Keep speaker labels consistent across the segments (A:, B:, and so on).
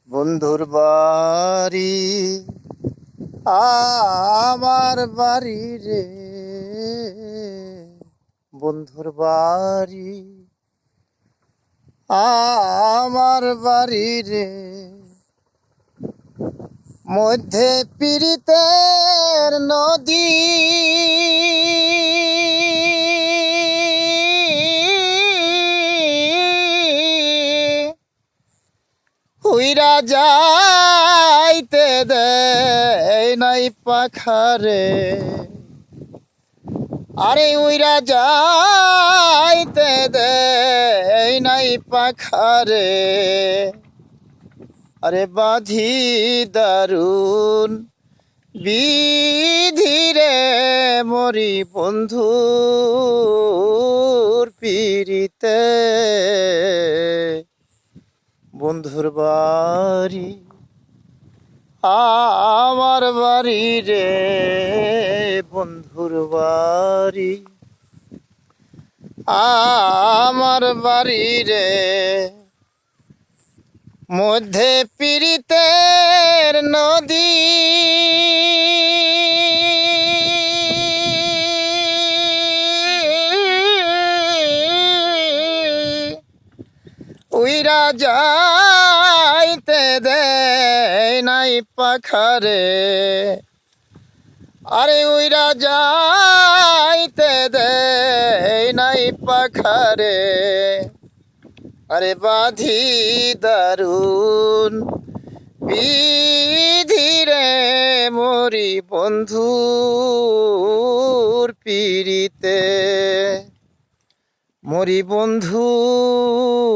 A: বন্ধুর বাড়ি আমার বাড়ি রে, বন্ধুর বাড়ি আমার বাড়ি রে, মধ্যে পীড়িতের নদী, উইরা যাইতে দেয় নাই পাখারে, আরে উইরা যাইতে দেয় নাই পাখারে, আরে বাঁধি দারুণ বিধিরে মরি বন্ধুর পীড়িতে, বন্ধুর বাড়ি আমার বাড়ি রে, বন্ধুর বাড়ি আমার বাড়ি রে, মধ্যে পীড়িতের নদী, উইরা যাইতে দেয় নাই পাখারে, আরে উইরা যাইতে দেয় নাই পাখারে, আরে বাঁধি দারুণ বিধিরে মরি বন্ধুর পীড়িতে, মরি বন্ধুর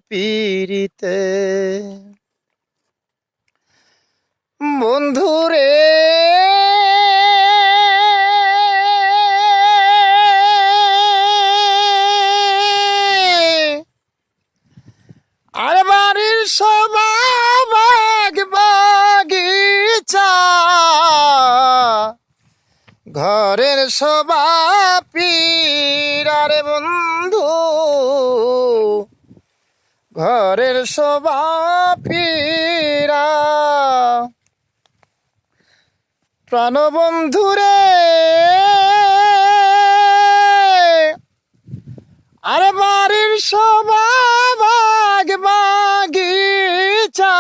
A: পীড়িতে। বন্ধুরে আর বাড়ির সবাগ বাগিচা, ঘরের সবা পীর, আরে বন্ধু ঘরের সবা পীরা, প্রাণবন্ধুরে আরে বাড়ির সবা বাগ বাগিচা,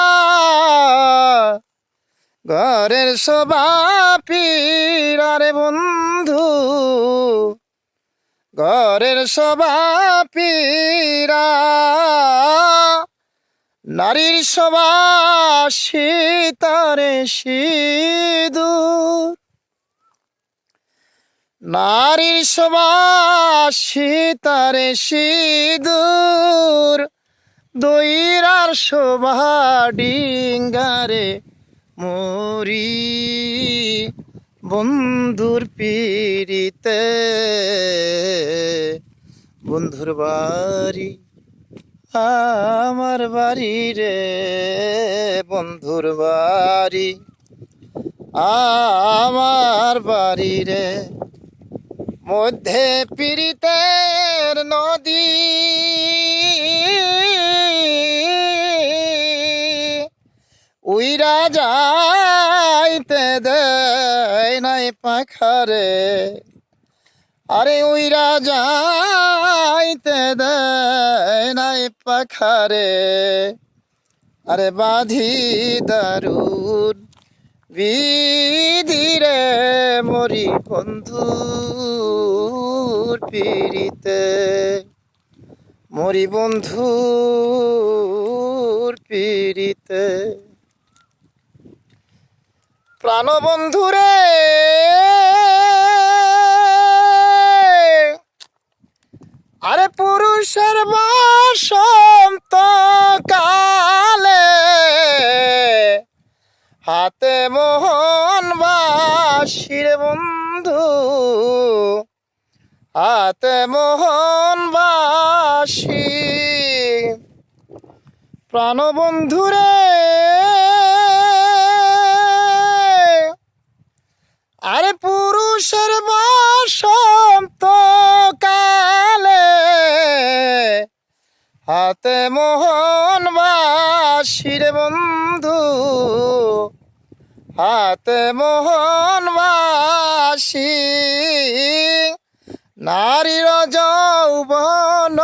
A: ঘরের সবা পীর, আরে বন্ধু ঘরের সবা পীরা, নারীর সবা সীতারে সিঁদুর, নারীর সবা সীতারে সিঁদুর, দইরার শোভা ডিঙ্গারে মরি বন্ধুর পীড়িতে, বন্ধুর বাড়ি আমার বাড়ি রে, বন্ধুর বাড়ি আমার বাড়ি রে, মধ্যে পীড়িতের নদী, উইরা যাইতে দেয় নাই পাখারে, আরে উইরা যাইতে দেয় নাই পাখারে, আরে বাঁধি দারুণ বিধিরে মরি বন্ধুর পীড়িতে, মরি বন্ধুর পীড়িতে। প্রাণবন্ধুরে আরে পুরুষের বসন্ত কালে, হাতে মোহন বাসির বন্ধু, হাতে মোহন বাসি, প্রাণবন্ধুরে আরে পুরুষের বসন্ত কালে, হাতে মোহন বাসি রে বন্ধু, হাতে মোহন বাসি। নারীর যৌবন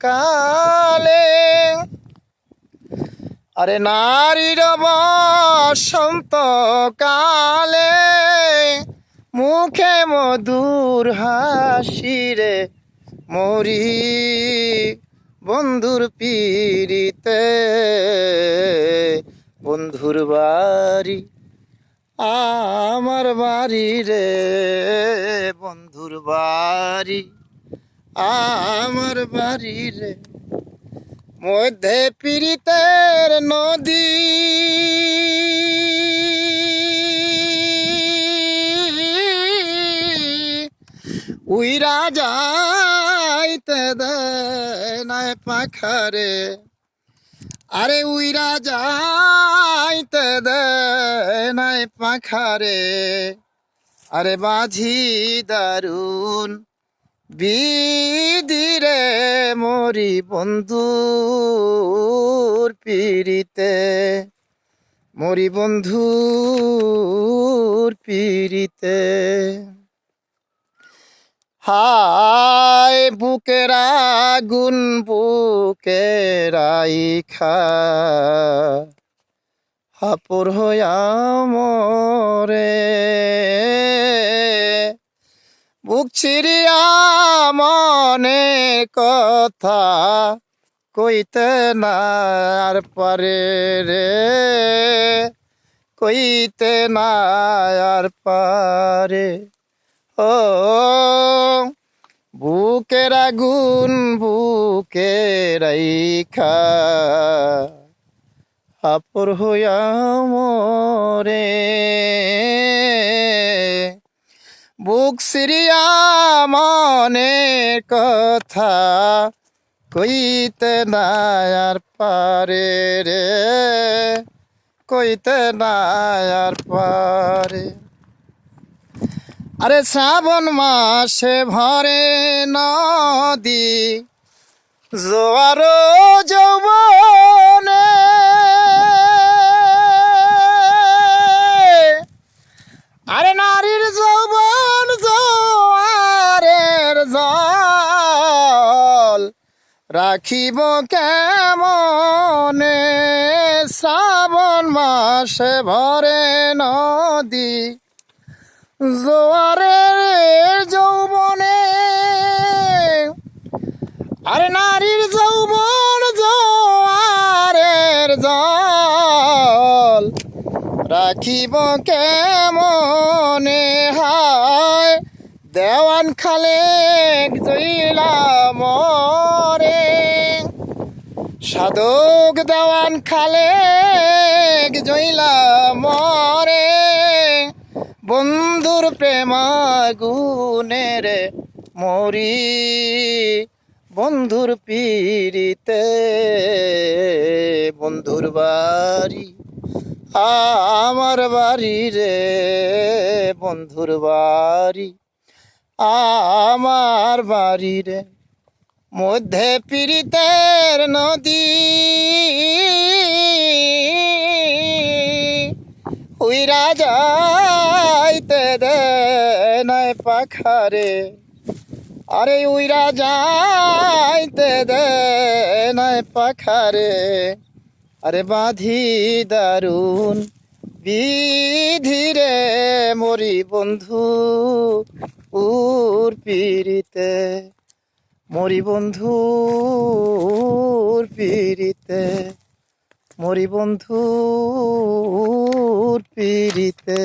A: কালে, আরে নারীর বসন্ত কালে, মুখে মধুর হাসি রে মরি বন্ধুর পিরিতে। বন্ধুর বাড়ি আমার বাড়ি রে, বন্ধুর বাড়ি আমার বাড়ি রে। মধ্যে পীড়িতের নদী, উইরা যাইতে দেয় নাই পাখারে, আরে উইরা যাইতে দেয় নাই পাখারে। আরে বাঁধি দারুন বিধিরে মরি বন্ধুর পিরিতে, মরি বন্ধুর পিরিতে। হায় বুকের আগুন বুকের রাইখা, হাপুর হইয়া মরে। বুক ছিড়িয়া মনে কথা কইতে না আর পারে রে, কইতে না আর পারে। ও বুকের আগুন বুকের রাইখা, হাপুর হইয়া মরে। বুক সিরিয়া মনে কথা কইতে না আর পারে রে, কইতে না আর পারে। আরে শ্রাবণ মাসে ভরে নদী জোয়ার যৌবনে, আরে নারীর যৌবন জোয়ারের জল রাখিব কেমনে। শ্রাবণ মাসে ভরে নদী জোয়ারের যৌবনে, আরে নারীর যৌবন জোয়ারের জল রাখিব কেমনে। হায় দেওয়ান খালেক জইলা মরে, সাধক দেওয়ান খালেক জইলা মরে। বন্ধুর প্রেম গুণের মরি বন্ধুর পিরিতে। বন্ধুর বাড়ি আমার বাড়ি রে, বন্ধুর বাড়ি আমার বাড়ি রে। মধ্যে পীড়িতের নদী, উইরা যাইতে দেয় নাই পাখারে, আরে উইরা যাইতে দেয় নাই পাখারে। আরে বাঁধি দারুন বিধিরে মরি বন্ধু উর পিরিতে, মরি বন্ধুর পিরিতে, মরি বন্ধুর পিরিতে।